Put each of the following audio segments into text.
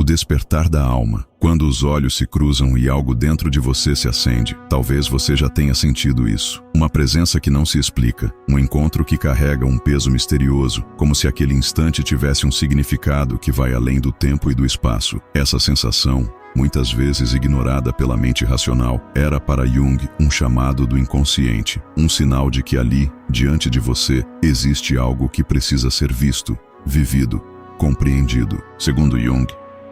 despertar da alma. Quando os olhos se cruzam e algo dentro de você se acende, talvez você já tenha sentido isso. Uma presença que não se explica, um encontro que carrega um peso misterioso, como se aquele instante tivesse um significado que vai além do tempo e do espaço. Essa sensação, muitas vezes ignorada pela mente racional, era para Jung um chamado do inconsciente, um sinal de que ali, diante de você, existe algo que precisa ser visto, vivido, compreendido. Segundo Jung,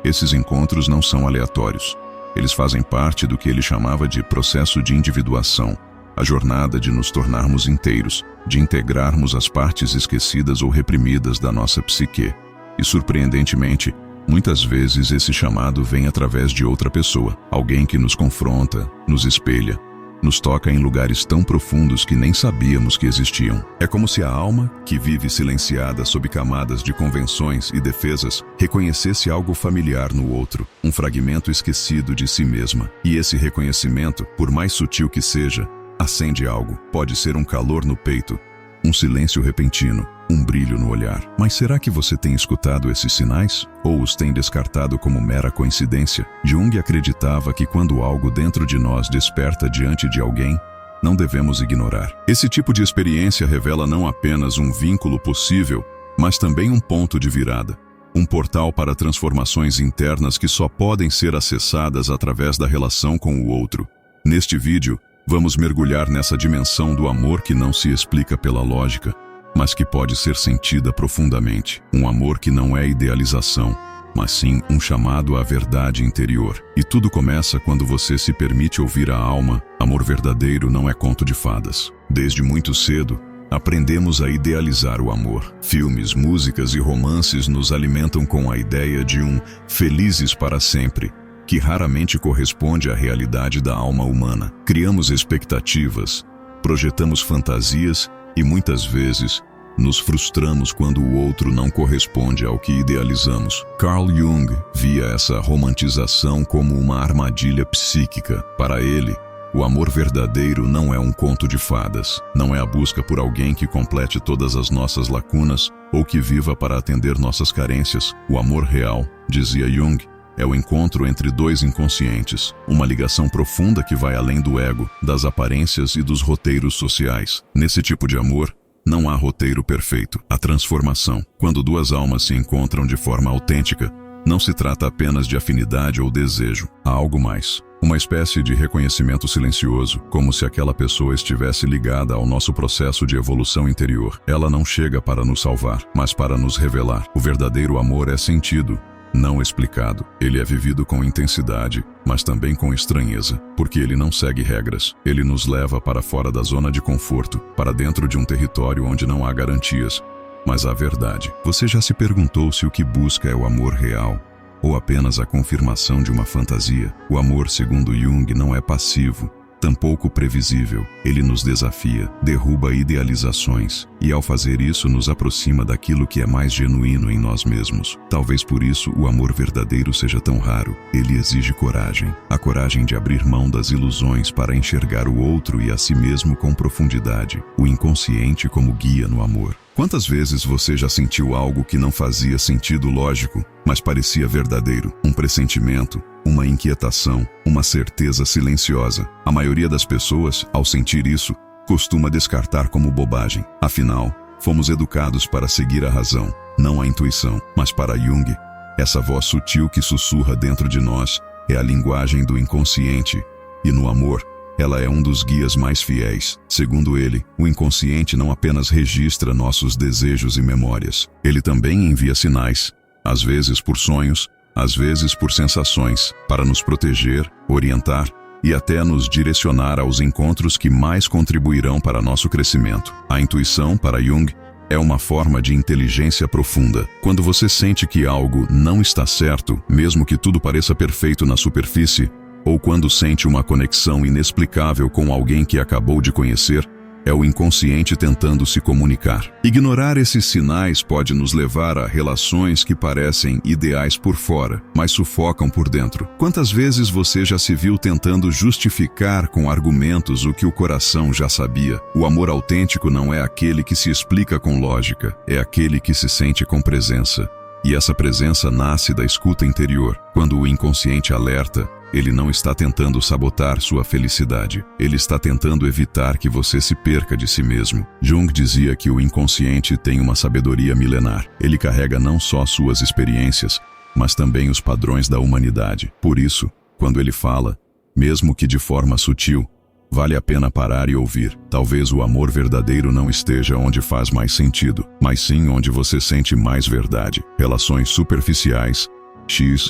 esses encontros não são aleatórios. Eles fazem parte do que ele chamava de processo de individuação, a jornada de nos tornarmos inteiros, de integrarmos as partes esquecidas ou reprimidas da nossa psique. E, surpreendentemente, muitas vezes esse chamado vem através de outra pessoa, alguém que nos confronta, nos espelha, nos toca em lugares tão profundos que nem sabíamos que existiam. É como se a alma, que vive silenciada sob camadas de convenções e defesas, reconhecesse algo familiar no outro, um fragmento esquecido de si mesma. E esse reconhecimento, por mais sutil que seja, acende algo. Pode ser um calor no peito, um silêncio repentino, um brilho no olhar. Mas será que você tem escutado esses sinais? Ou os tem descartado como mera coincidência? Jung acreditava que quando algo dentro de nós desperta diante de alguém, não devemos ignorar. Esse tipo de experiência revela não apenas um vínculo possível, mas também um ponto de virada. Um portal para transformações internas que só podem ser acessadas através da relação com o outro. Neste vídeo, vamos mergulhar nessa dimensão do amor que não se explica pela lógica, mas que pode ser sentida profundamente. Um amor que não é idealização, mas sim um chamado à verdade interior. E tudo começa quando você se permite ouvir a alma. Amor verdadeiro não é conto de fadas. Desde muito cedo, aprendemos a idealizar o amor. Filmes, músicas e romances nos alimentam com a ideia de um felizes para sempre, que raramente corresponde à realidade da alma humana. Criamos expectativas, projetamos fantasias e muitas vezes nos frustramos quando o outro não corresponde ao que idealizamos. Carl Jung via essa romantização como uma armadilha psíquica. Para ele, o amor verdadeiro não é um conto de fadas, não é a busca por alguém que complete todas as nossas lacunas ou que viva para atender nossas carências. O amor real, dizia Jung, é o encontro entre dois inconscientes, uma ligação profunda que vai além do ego, das aparências e dos roteiros sociais. Nesse tipo de amor, não há roteiro perfeito. A transformação, quando duas almas se encontram de forma autêntica, não se trata apenas de afinidade ou desejo. Há algo mais. Uma espécie de reconhecimento silencioso, como se aquela pessoa estivesse ligada ao nosso processo de evolução interior. Ela não chega para nos salvar, mas para nos revelar. O verdadeiro amor é sentido, não explicado. Ele é vivido com intensidade, mas também com estranheza, porque ele não segue regras. Ele nos leva para fora da zona de conforto, para dentro de um território onde não há garantias, mas há verdade. Você já se perguntou se o que busca é o amor real, ou apenas a confirmação de uma fantasia? O amor, segundo Jung, não é passivo, tampouco previsível. Ele nos desafia, derruba idealizações, e ao fazer isso nos aproxima daquilo que é mais genuíno em nós mesmos. Talvez por isso o amor verdadeiro seja tão raro. Ele exige coragem, a coragem de abrir mão das ilusões para enxergar o outro e a si mesmo com profundidade, o inconsciente como guia no amor. Quantas vezes você já sentiu algo que não fazia sentido lógico, mas parecia verdadeiro? Um pressentimento, uma inquietação, uma certeza silenciosa. A maioria das pessoas, ao sentir isso, costuma descartar como bobagem. Afinal, fomos educados para seguir a razão, não a intuição. Mas para Jung, essa voz sutil que sussurra dentro de nós é a linguagem do inconsciente. E no amor, ela é um dos guias mais fiéis. Segundo ele, o inconsciente não apenas registra nossos desejos e memórias. Ele também envia sinais, às vezes por sonhos, às vezes por sensações, para nos proteger, orientar e até nos direcionar aos encontros que mais contribuirão para nosso crescimento. A intuição, para Jung, é uma forma de inteligência profunda. Quando você sente que algo não está certo, mesmo que tudo pareça perfeito na superfície, ou quando sente uma conexão inexplicável com alguém que acabou de conhecer, é o inconsciente tentando se comunicar. Ignorar esses sinais pode nos levar a relações que parecem ideais por fora, mas sufocam por dentro. Quantas vezes você já se viu tentando justificar com argumentos o que o coração já sabia? O amor autêntico não é aquele que se explica com lógica, é aquele que se sente com presença. E essa presença nasce da escuta interior. Quando o inconsciente alerta, ele não está tentando sabotar sua felicidade. Ele está tentando evitar que você se perca de si mesmo. Jung dizia que o inconsciente tem uma sabedoria milenar. Ele carrega não só suas experiências, mas também os padrões da humanidade. Por isso, quando ele fala, mesmo que de forma sutil, vale a pena parar e ouvir. Talvez o amor verdadeiro não esteja onde faz mais sentido, mas sim onde você sente mais verdade. Relações superficiais,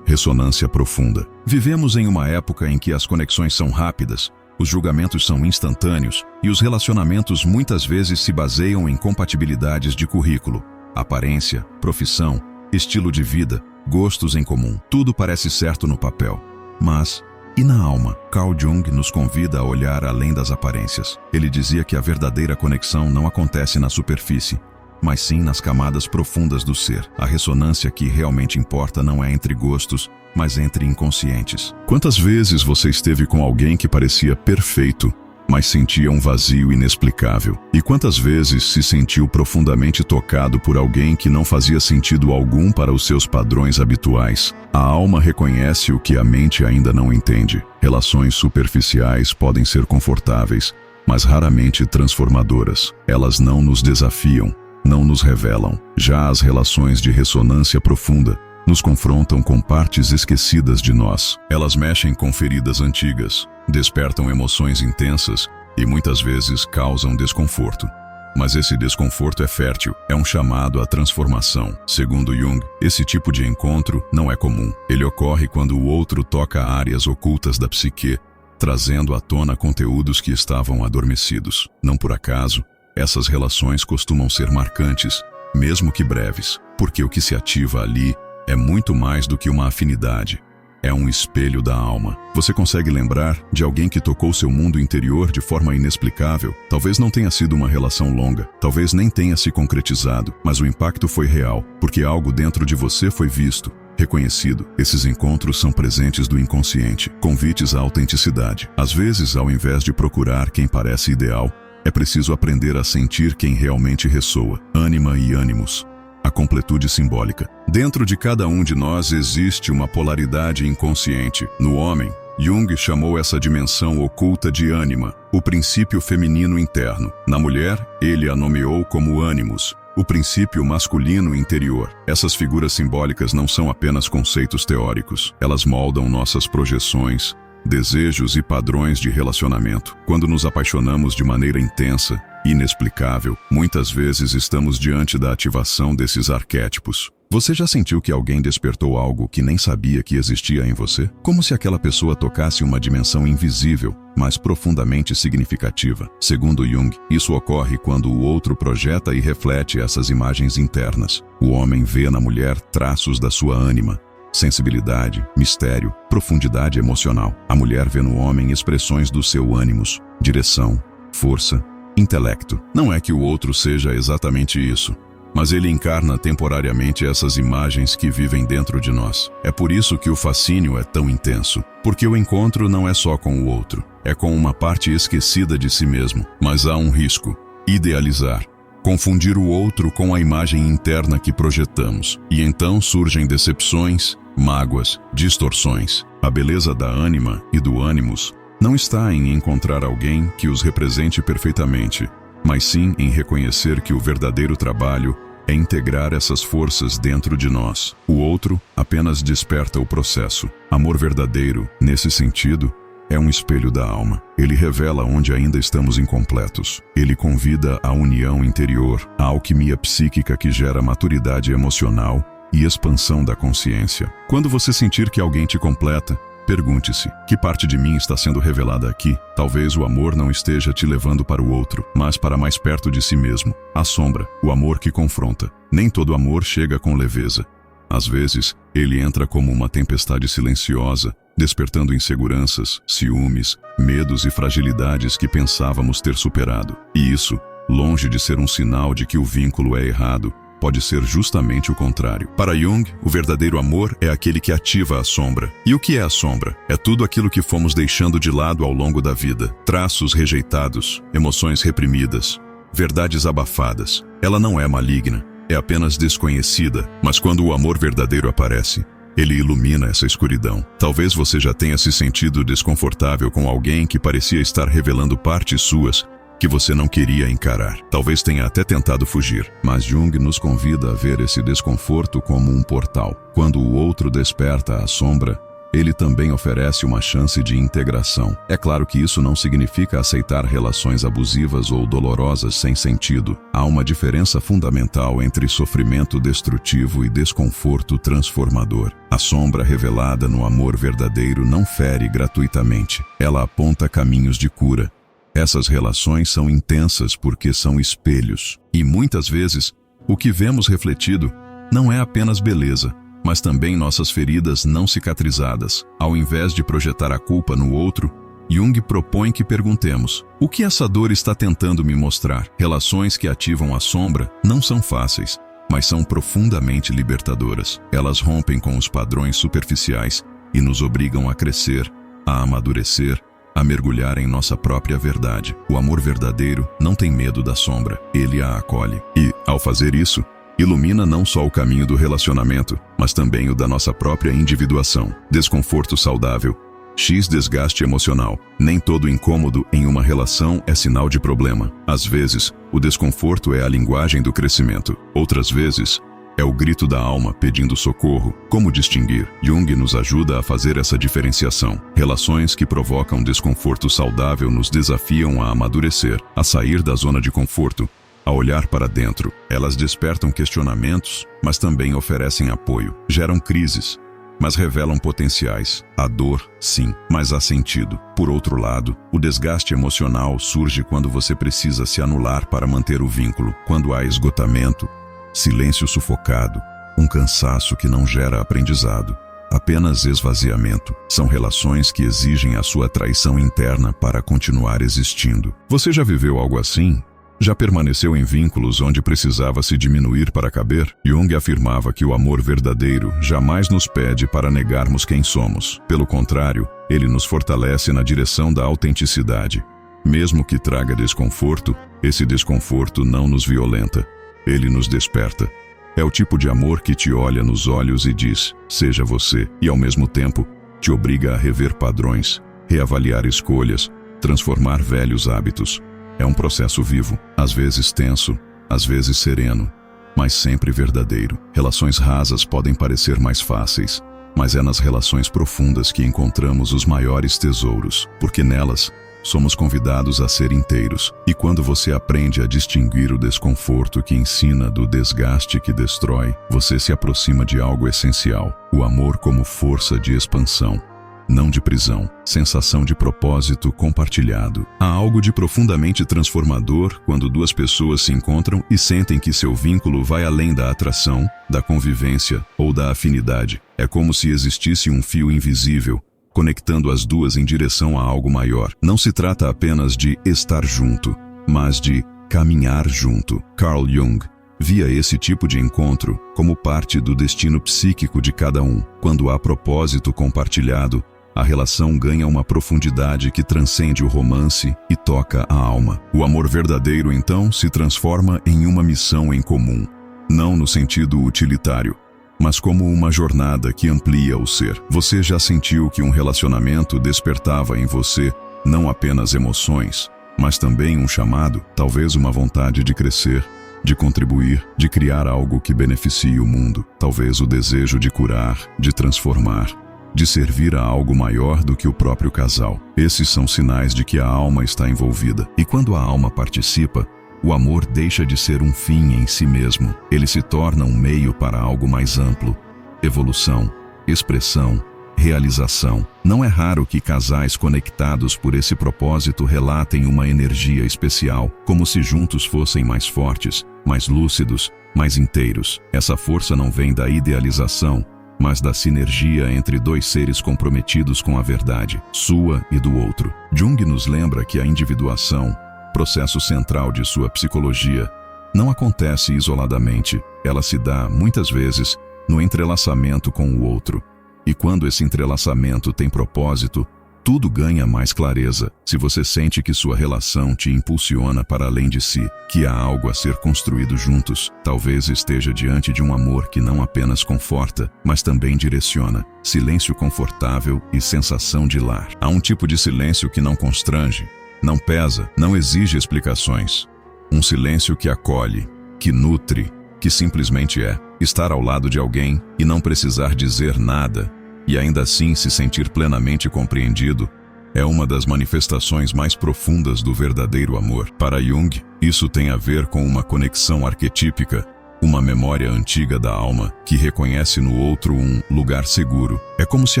ressonância profunda. Vivemos em uma época em que as conexões são rápidas, os julgamentos são instantâneos e os relacionamentos muitas vezes se baseiam em compatibilidades de currículo, aparência, profissão, estilo de vida, gostos em comum. Tudo parece certo no papel. Mas, e na alma? Carl Jung nos convida a olhar além das aparências. Ele dizia que a verdadeira conexão não acontece na superfície, mas sim nas camadas profundas do ser. A ressonância que realmente importa não é entre gostos, mas entre inconscientes. Quantas vezes você esteve com alguém que parecia perfeito, mas sentia um vazio inexplicável? E quantas vezes se sentiu profundamente tocado por alguém que não fazia sentido algum para os seus padrões habituais? A alma reconhece o que a mente ainda não entende. Relações superficiais podem ser confortáveis, mas raramente transformadoras. Elas não nos desafiam, não nos revelam. Já as relações de ressonância profunda nos confrontam com partes esquecidas de nós. Elas mexem com feridas antigas, despertam emoções intensas e muitas vezes causam desconforto. Mas esse desconforto é fértil, é um chamado à transformação. Segundo Jung, esse tipo de encontro não é comum. Ele ocorre quando o outro toca áreas ocultas da psique, trazendo à tona conteúdos que estavam adormecidos. Não por acaso, essas relações costumam ser marcantes, mesmo que breves, porque o que se ativa ali é muito mais do que uma afinidade. É um espelho da alma. Você consegue lembrar de alguém que tocou seu mundo interior de forma inexplicável? Talvez não tenha sido uma relação longa, talvez nem tenha se concretizado, mas o impacto foi real, porque algo dentro de você foi visto, reconhecido. Esses encontros são presentes do inconsciente, convites à autenticidade. Às vezes, ao invés de procurar quem parece ideal, é preciso aprender a sentir quem realmente ressoa. Ânima e ânimos. A completude simbólica. Dentro de cada um de nós existe uma polaridade inconsciente. No homem, Jung chamou essa dimensão oculta de ânima, o princípio feminino interno. Na mulher, ele a nomeou como ânimos, o princípio masculino interior. Essas figuras simbólicas não são apenas conceitos teóricos. Elas moldam nossas projeções, desejos e padrões de relacionamento. Quando nos apaixonamos de maneira intensa, inexplicável, muitas vezes estamos diante da ativação desses arquétipos. Você já sentiu que alguém despertou algo que nem sabia que existia em você? Como se aquela pessoa tocasse uma dimensão invisível, mas profundamente significativa. Segundo Jung, isso ocorre quando o outro projeta e reflete essas imagens internas. O homem vê na mulher traços da sua ânima, sensibilidade, mistério, profundidade emocional. A mulher vê no homem expressões do seu ânimos, direção, força, intelecto. Não é que o outro seja exatamente isso, mas ele encarna temporariamente essas imagens que vivem dentro de nós. É por isso que o fascínio é tão intenso, porque o encontro não é só com o outro, é com uma parte esquecida de si mesmo. Mas há um risco: idealizar, confundir o outro com a imagem interna que projetamos. E então surgem decepções, mágoas, distorções. A beleza da ânima e do ânimos não está em encontrar alguém que os represente perfeitamente, mas sim em reconhecer que o verdadeiro trabalho é integrar essas forças dentro de nós. O outro apenas desperta o processo. Amor verdadeiro, nesse sentido, é um espelho da alma. Ele revela onde ainda estamos incompletos. Ele convida à união interior, à alquimia psíquica que gera maturidade emocional e expansão da consciência. Quando você sentir que alguém te completa, pergunte-se: que parte de mim está sendo revelada aqui? Talvez o amor não esteja te levando para o outro, mas para mais perto de si mesmo. A sombra, o amor que confronta. Nem todo amor chega com leveza. Às vezes, ele entra como uma tempestade silenciosa, despertando inseguranças, ciúmes, medos e fragilidades que pensávamos ter superado. E isso, longe de ser um sinal de que o vínculo é errado, pode ser justamente o contrário. Para Jung, o verdadeiro amor é aquele que ativa a sombra. E o que é a sombra? É tudo aquilo que fomos deixando de lado ao longo da vida. Traços rejeitados, emoções reprimidas, verdades abafadas. Ela não é maligna. é apenas desconhecida, mas quando o amor verdadeiro aparece, ele ilumina essa escuridão. Talvez você já tenha se sentido desconfortável com alguém que parecia estar revelando partes suas que você não queria encarar. Talvez tenha até tentado fugir, mas Jung nos convida a ver esse desconforto como um portal. Quando o outro desperta a sombra, ele também oferece uma chance de integração. É claro que isso não significa aceitar relações abusivas ou dolorosas sem sentido. Há uma diferença fundamental entre sofrimento destrutivo e desconforto transformador. A sombra revelada no amor verdadeiro não fere gratuitamente. Ela aponta caminhos de cura. Essas relações são intensas porque são espelhos. E muitas vezes, o que vemos refletido não é apenas beleza, mas também nossas feridas não cicatrizadas. Ao invés de projetar a culpa no outro, Jung propõe que perguntemos: o que essa dor está tentando me mostrar? Relações que ativam a sombra não são fáceis, mas são profundamente libertadoras. Elas rompem com os padrões superficiais e nos obrigam a crescer, a amadurecer, a mergulhar em nossa própria verdade. O amor verdadeiro não tem medo da sombra, ele a acolhe. E, ao fazer isso, ilumina não só o caminho do relacionamento, mas também o da nossa própria individuação. Desconforto saudável. Desgaste emocional. Nem todo incômodo em uma relação é sinal de problema. Às vezes, o desconforto é a linguagem do crescimento. Outras vezes, é o grito da alma pedindo socorro. Como distinguir? Jung nos ajuda a fazer essa diferenciação. Relações que provocam desconforto saudável nos desafiam a amadurecer, a sair da zona de conforto, a olhar para dentro. Elas despertam questionamentos, mas também oferecem apoio. Geram crises, mas revelam potenciais. A dor, sim, mas há sentido. Por outro lado, o desgaste emocional surge quando você precisa se anular para manter o vínculo, quando há esgotamento, silêncio sufocado, um cansaço que não gera aprendizado, apenas esvaziamento. São relações que exigem a sua traição interna para continuar existindo. Você já viveu algo assim? Já permaneceu em vínculos onde precisava se diminuir para caber? Jung afirmava que o amor verdadeiro jamais nos pede para negarmos quem somos. Pelo contrário, ele nos fortalece na direção da autenticidade. Mesmo que traga desconforto, esse desconforto não nos violenta. Ele nos desperta. É o tipo de amor que te olha nos olhos e diz: seja você, e ao mesmo tempo, te obriga a rever padrões, reavaliar escolhas, transformar velhos hábitos. É um processo vivo, às vezes tenso, às vezes sereno, mas sempre verdadeiro. Relações rasas podem parecer mais fáceis, mas é nas relações profundas que encontramos os maiores tesouros, porque nelas somos convidados a ser inteiros. E quando você aprende a distinguir o desconforto que ensina do desgaste que destrói, você se aproxima de algo essencial: o amor como força de expansão, não de prisão, sensação de propósito compartilhado. Há algo de profundamente transformador quando duas pessoas se encontram e sentem que seu vínculo vai além da atração, da convivência ou da afinidade. É como se existisse um fio invisível, conectando as duas em direção a algo maior. Não se trata apenas de estar junto, mas de caminhar junto. Carl Jung via esse tipo de encontro como parte do destino psíquico de cada um. Quando há propósito compartilhado, a relação ganha uma profundidade que transcende o romance e toca a alma. O amor verdadeiro, então, se transforma em uma missão em comum, não no sentido utilitário, mas como uma jornada que amplia o ser. Você já sentiu que um relacionamento despertava em você não apenas emoções, mas também um chamado, talvez uma vontade de crescer, de contribuir, de criar algo que beneficie o mundo, talvez o desejo de curar, de transformar, de servir a algo maior do que o próprio casal. Esses são sinais de que a alma está envolvida. E quando a alma participa, o amor deixa de ser um fim em si mesmo. Ele se torna um meio para algo mais amplo: evolução, expressão, realização. Não é raro que casais conectados por esse propósito relatem uma energia especial, como se juntos fossem mais fortes, mais lúcidos, mais inteiros. Essa força não vem da idealização, mas da sinergia entre dois seres comprometidos com a verdade, sua e do outro. Jung nos lembra que a individuação, processo central de sua psicologia, não acontece isoladamente. Ela se dá, muitas vezes, no entrelaçamento com o outro. E quando esse entrelaçamento tem propósito, tudo ganha mais clareza. Se você sente que sua relação te impulsiona para além de si, que há algo a ser construído juntos, talvez esteja diante de um amor que não apenas conforta, mas também direciona. Silêncio confortável e sensação de lar. Há um tipo de silêncio que não constrange, não pesa, não exige explicações. Um silêncio que acolhe, que nutre, que simplesmente é. Estar ao lado de alguém e não precisar dizer nada, e ainda assim se sentir plenamente compreendido, é uma das manifestações mais profundas do verdadeiro amor. Para Jung, isso tem a ver com uma conexão arquetípica, uma memória antiga da alma que reconhece no outro um lugar seguro. É como se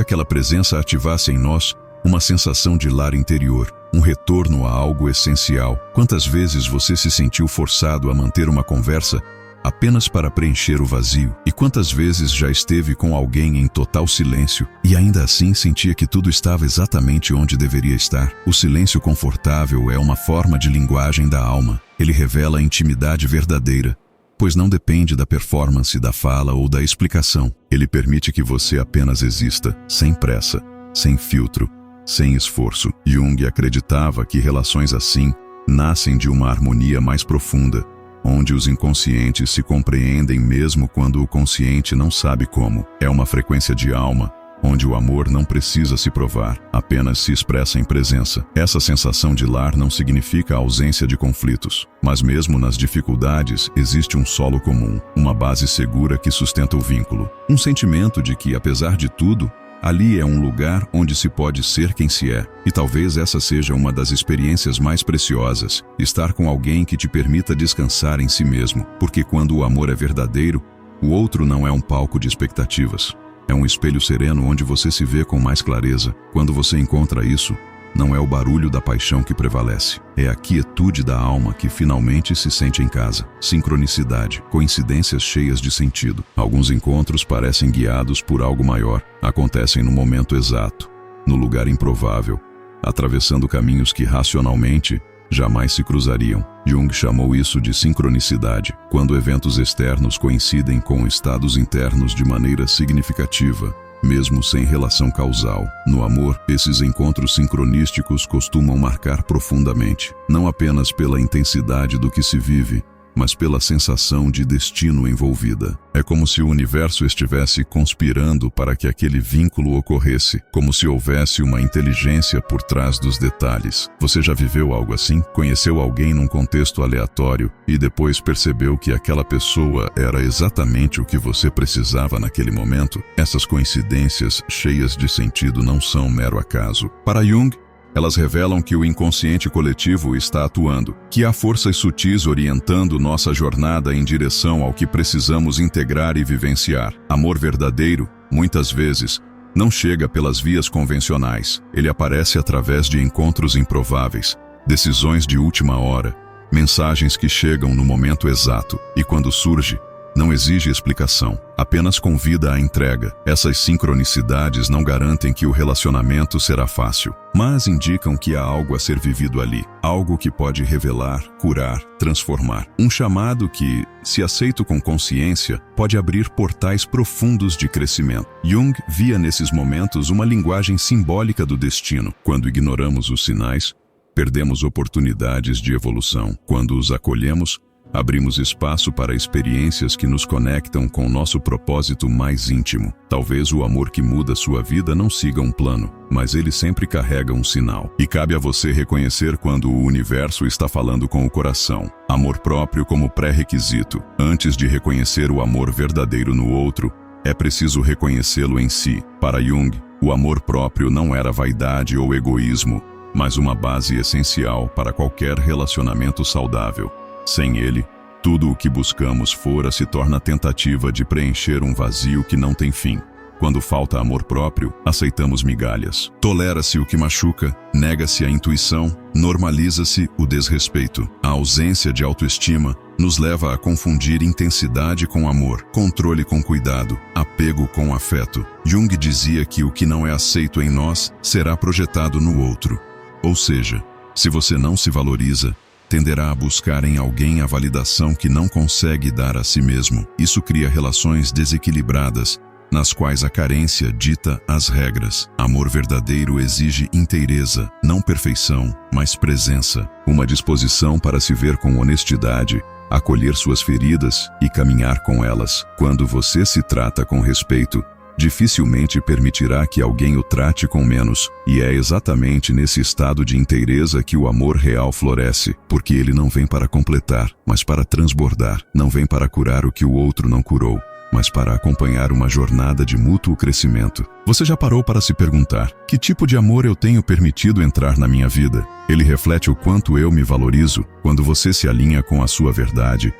aquela presença ativasse em nós uma sensação de lar interior, um retorno a algo essencial. Quantas vezes você se sentiu forçado a manter uma conversa apenas para preencher o vazio? E quantas vezes já esteve com alguém em total silêncio e ainda assim sentia que tudo estava exatamente onde deveria estar? O silêncio confortável é uma forma de linguagem da alma. Ele revela a intimidade verdadeira, pois não depende da performance da fala ou da explicação. Ele permite que você apenas exista, sem pressa, sem filtro, sem esforço. Jung acreditava que relações assim nascem de uma harmonia mais profunda, onde os inconscientes se compreendem mesmo quando o consciente não sabe como. É uma frequência de alma, onde o amor não precisa se provar, apenas se expressa em presença. Essa sensação de lar não significa a ausência de conflitos, mas mesmo nas dificuldades existe um solo comum, uma base segura que sustenta o vínculo. Um sentimento de que, apesar de tudo, ali é um lugar onde se pode ser quem se é. E talvez essa seja uma das experiências mais preciosas, estar com alguém que te permita descansar em si mesmo. Porque quando o amor é verdadeiro, o outro não é um palco de expectativas. É um espelho sereno onde você se vê com mais clareza. Quando você encontra isso, não é o barulho da paixão que prevalece. É a quietude da alma que finalmente se sente em casa. Sincronicidade, coincidências cheias de sentido. Alguns encontros parecem guiados por algo maior. Acontecem no momento exato, no lugar improvável, atravessando caminhos que racionalmente jamais se cruzariam. Jung chamou isso de sincronicidade, quando eventos externos coincidem com estados internos de maneira significativa, mesmo sem relação causal. No amor, esses encontros sincronísticos costumam marcar profundamente, não apenas pela intensidade do que se vive, mas pela sensação de destino envolvida. É como se o universo estivesse conspirando para que aquele vínculo ocorresse, como se houvesse uma inteligência por trás dos detalhes. Você já viveu algo assim? Conheceu alguém num contexto aleatório e depois percebeu que aquela pessoa era exatamente o que você precisava naquele momento? Essas coincidências cheias de sentido não são mero acaso. Para Jung, elas revelam que o inconsciente coletivo está atuando, que há forças sutis orientando nossa jornada em direção ao que precisamos integrar e vivenciar. Amor verdadeiro, muitas vezes, não chega pelas vias convencionais. Ele aparece através de encontros improváveis, decisões de última hora, mensagens que chegam no momento exato, e quando surge, não exige explicação, apenas convida à entrega. Essas sincronicidades não garantem que o relacionamento será fácil, mas indicam que há algo a ser vivido ali, algo que pode revelar, curar, transformar. Um chamado que, se aceito com consciência, pode abrir portais profundos de crescimento. Jung via nesses momentos uma linguagem simbólica do destino. Quando ignoramos os sinais, perdemos oportunidades de evolução. Quando os acolhemos, abrimos espaço para experiências que nos conectam com nosso propósito mais íntimo. Talvez o amor que muda sua vida não siga um plano, mas ele sempre carrega um sinal. E cabe a você reconhecer quando o universo está falando com o coração. Amor próprio como pré-requisito. Antes de reconhecer o amor verdadeiro no outro, é preciso reconhecê-lo em si. Para Jung, o amor próprio não era vaidade ou egoísmo, mas uma base essencial para qualquer relacionamento saudável. Sem ele, tudo o que buscamos fora se torna tentativa de preencher um vazio que não tem fim. Quando falta amor próprio, aceitamos migalhas. Tolera-se o que machuca, nega-se a intuição, normaliza-se o desrespeito. A ausência de autoestima nos leva a confundir intensidade com amor, controle com cuidado, apego com afeto. Jung dizia que o que não é aceito em nós será projetado no outro. Ou seja, se você não se valoriza, tenderá a buscar em alguém a validação que não consegue dar a si mesmo. Isso cria relações desequilibradas, nas quais a carência dita as regras. Amor verdadeiro exige inteireza, não perfeição, mas presença, uma disposição para se ver com honestidade, acolher suas feridas e caminhar com elas. Quando você se trata com respeito, dificilmente permitirá que alguém o trate com menos, e é exatamente nesse estado de inteireza que o amor real floresce, porque ele não vem para completar, mas para transbordar, não vem para curar o que o outro não curou, mas para acompanhar uma jornada de mútuo crescimento. Você já parou para se perguntar: que tipo de amor eu tenho permitido entrar na minha vida? Ele reflete o quanto eu me valorizo. Quando você se alinha com a sua verdade,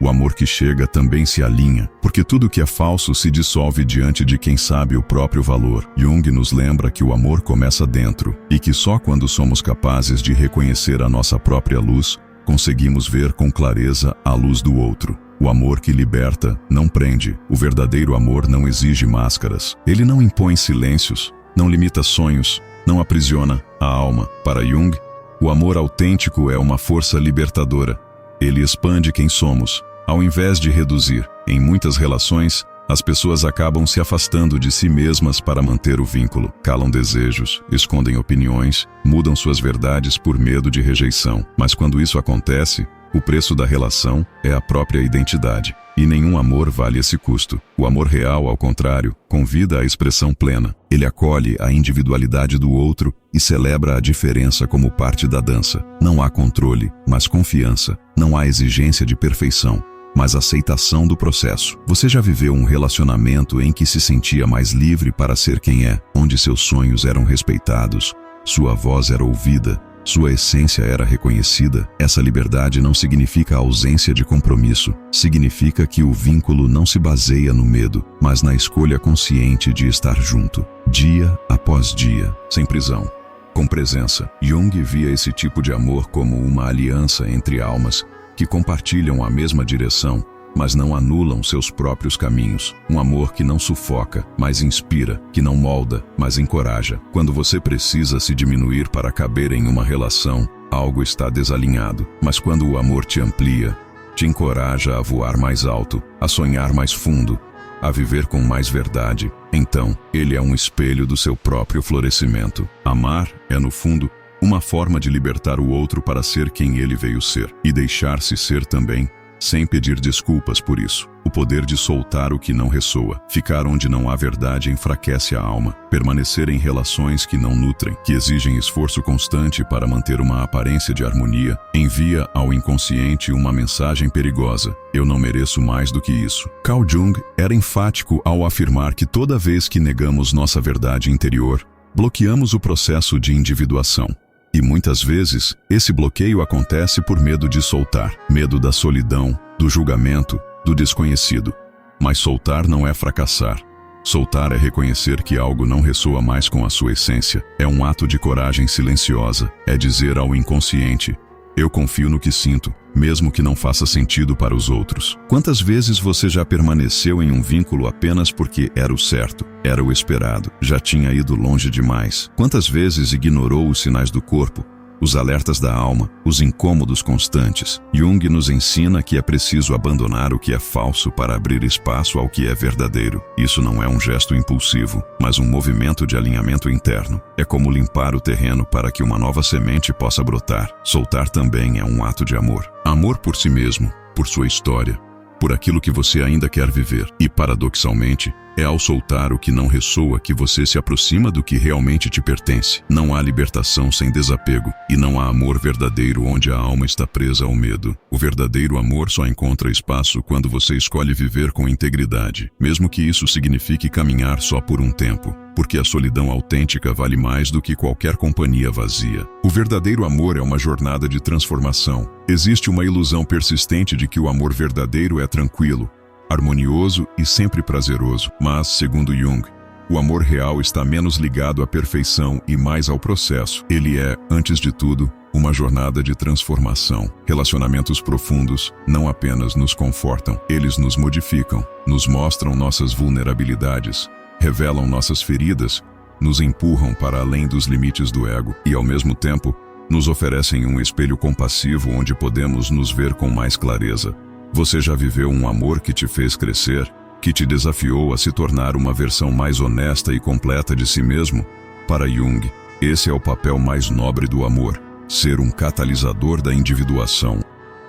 o amor que chega também se alinha, porque tudo que é falso se dissolve diante de quem sabe o próprio valor. Jung nos lembra que o amor começa dentro, e que só quando somos capazes de reconhecer a nossa própria luz, conseguimos ver com clareza a luz do outro. O amor que liberta não prende. O verdadeiro amor não exige máscaras. Ele não impõe silêncios, não limita sonhos, não aprisiona a alma. Para Jung, o amor autêntico é uma força libertadora. Ele expande quem somos, ao invés de reduzir. Em muitas relações, as pessoas acabam se afastando de si mesmas para manter o vínculo. Calam desejos, escondem opiniões, mudam suas verdades por medo de rejeição. Mas quando isso acontece, o preço da relação é a própria identidade. E nenhum amor vale esse custo. O amor real, ao contrário, convida à expressão plena. Ele acolhe a individualidade do outro e celebra a diferença como parte da dança. Não há controle, mas confiança. Não há exigência de perfeição, mas aceitação do processo. Você já viveu um relacionamento em que se sentia mais livre para ser quem é, onde seus sonhos eram respeitados, sua voz era ouvida, sua essência era reconhecida? Essa liberdade não significa ausência de compromisso. Significa que o vínculo não se baseia no medo, mas na escolha consciente de estar junto, dia após dia, sem prisão, com presença. Jung via esse tipo de amor como uma aliança entre almas que compartilham a mesma direção, mas não anulam seus próprios caminhos. Um amor que não sufoca, mas inspira, que não molda, mas encoraja. Quando você precisa se diminuir para caber em uma relação, algo está desalinhado. Mas quando o amor te amplia, te encoraja a voar mais alto, a sonhar mais fundo, a viver com mais verdade, então ele é um espelho do seu próprio florescimento. Amar é, no fundo, uma forma de libertar o outro para ser quem ele veio ser, e deixar-se ser também, sem pedir desculpas por isso. O poder de soltar o que não ressoa. Ficar onde não há verdade enfraquece a alma. Permanecer em relações que não nutrem, que exigem esforço constante para manter uma aparência de harmonia, envia ao inconsciente uma mensagem perigosa: eu não mereço mais do que isso. Carl Jung era enfático ao afirmar que toda vez que negamos nossa verdade interior, bloqueamos o processo de individuação. E muitas vezes, esse bloqueio acontece por medo de soltar. Medo da solidão, do julgamento, do desconhecido. Mas soltar não é fracassar. Soltar é reconhecer que algo não ressoa mais com a sua essência. É um ato de coragem silenciosa. É dizer ao inconsciente: eu confio no que sinto, mesmo que não faça sentido para os outros. Quantas vezes você já permaneceu em um vínculo apenas porque era o certo, era o esperado, já tinha ido longe demais? Quantas vezes ignorou os sinais do corpo, os alertas da alma, os incômodos constantes? Jung nos ensina que é preciso abandonar o que é falso para abrir espaço ao que é verdadeiro. Isso não é um gesto impulsivo, mas um movimento de alinhamento interno. É como limpar o terreno para que uma nova semente possa brotar. Soltar também é um ato de amor. Amor por si mesmo, por sua história, por aquilo que você ainda quer viver. E, paradoxalmente, é ao soltar o que não ressoa que você se aproxima do que realmente te pertence. Não há libertação sem desapego, e não há amor verdadeiro onde a alma está presa ao medo. O verdadeiro amor só encontra espaço quando você escolhe viver com integridade, mesmo que isso signifique caminhar só por um tempo, porque a solidão autêntica vale mais do que qualquer companhia vazia. O verdadeiro amor é uma jornada de transformação. Existe uma ilusão persistente de que o amor verdadeiro é tranquilo, harmonioso e sempre prazeroso. Mas, segundo Jung, o amor real está menos ligado à perfeição e mais ao processo. Ele é, antes de tudo, uma jornada de transformação. Relacionamentos profundos não apenas nos confortam, eles nos modificam, nos mostram nossas vulnerabilidades, revelam nossas feridas, nos empurram para além dos limites do ego e, ao mesmo tempo, nos oferecem um espelho compassivo onde podemos nos ver com mais clareza. Você já viveu um amor que te fez crescer, que te desafiou a se tornar uma versão mais honesta e completa de si mesmo? Para Jung, esse é o papel mais nobre do amor, ser um catalisador da individuação,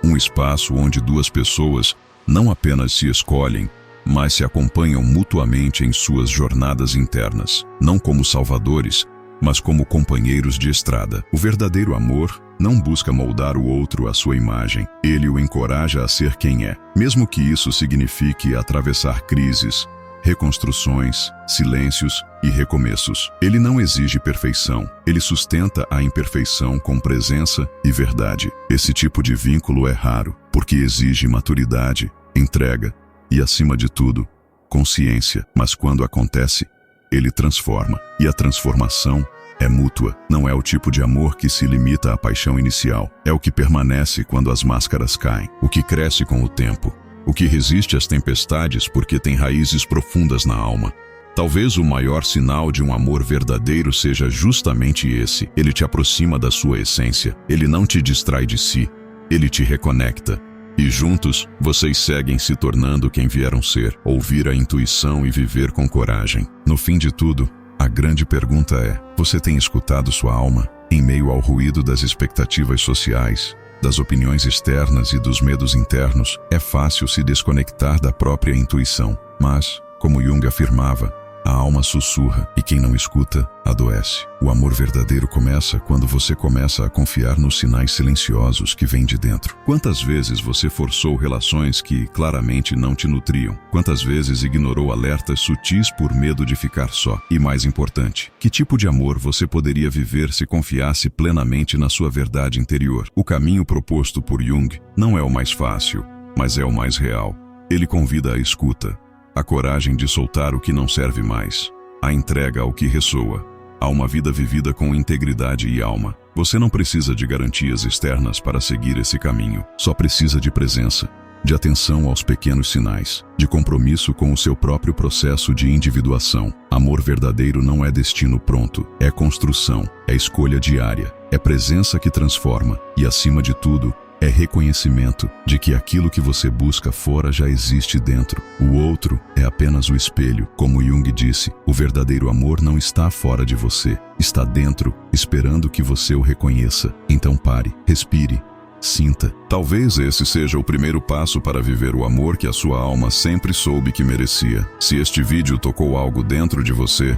um espaço onde duas pessoas não apenas se escolhem, mas se acompanham mutuamente em suas jornadas internas, não como salvadores, mas como companheiros de estrada. O verdadeiro amor não busca moldar o outro à sua imagem, ele o encoraja a ser quem é, mesmo que isso signifique atravessar crises, reconstruções, silêncios e recomeços. Ele não exige perfeição, ele sustenta a imperfeição com presença e verdade. Esse tipo de vínculo é raro, porque exige maturidade, entrega e, acima de tudo, consciência. Mas quando acontece, ele transforma, e a transformação é mútua. Não é o tipo de amor que se limita à paixão inicial, é o que permanece quando as máscaras caem, o que cresce com o tempo, o que resiste às tempestades porque tem raízes profundas na alma. Talvez o maior sinal de um amor verdadeiro seja justamente esse. Ele te aproxima da sua essência, ele não te distrai de si, ele te reconecta. E juntos, vocês seguem se tornando quem vieram ser, ouvir a intuição e viver com coragem. No fim de tudo, a grande pergunta é: você tem escutado sua alma? Em meio ao ruído das expectativas sociais, das opiniões externas e dos medos internos, é fácil se desconectar da própria intuição. Mas, como Jung afirmava, a alma sussurra e quem não escuta, adoece. O amor verdadeiro começa quando você começa a confiar nos sinais silenciosos que vêm de dentro. Quantas vezes você forçou relações que claramente não te nutriam? Quantas vezes ignorou alertas sutis por medo de ficar só? E mais importante, que tipo de amor você poderia viver se confiasse plenamente na sua verdade interior? O caminho proposto por Jung não é o mais fácil, mas é o mais real. Ele convida à escuta, a coragem de soltar o que não serve mais, a entrega ao que ressoa, a uma vida vivida com integridade e alma. Você não precisa de garantias externas para seguir esse caminho, só precisa de presença, de atenção aos pequenos sinais, de compromisso com o seu próprio processo de individuação. Amor verdadeiro não é destino pronto, é construção, é escolha diária, é presença que transforma e, acima de tudo, é reconhecimento de que aquilo que você busca fora já existe dentro. O outro é apenas o espelho. Como Jung disse, o verdadeiro amor não está fora de você, está dentro, esperando que você o reconheça. Então pare, respire, sinta. Talvez esse seja o primeiro passo para viver o amor que a sua alma sempre soube que merecia. Se este vídeo tocou algo dentro de você,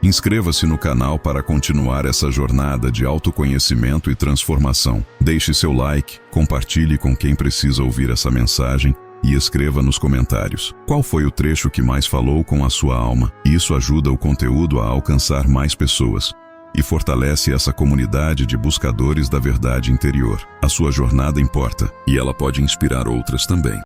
inscreva-se no canal para continuar essa jornada de autoconhecimento e transformação. Deixe seu like, compartilhe com quem precisa ouvir essa mensagem e escreva nos comentários qual foi o trecho que mais falou com a sua alma. Isso ajuda o conteúdo a alcançar mais pessoas e fortalece essa comunidade de buscadores da verdade interior. A sua jornada importa e ela pode inspirar outras também.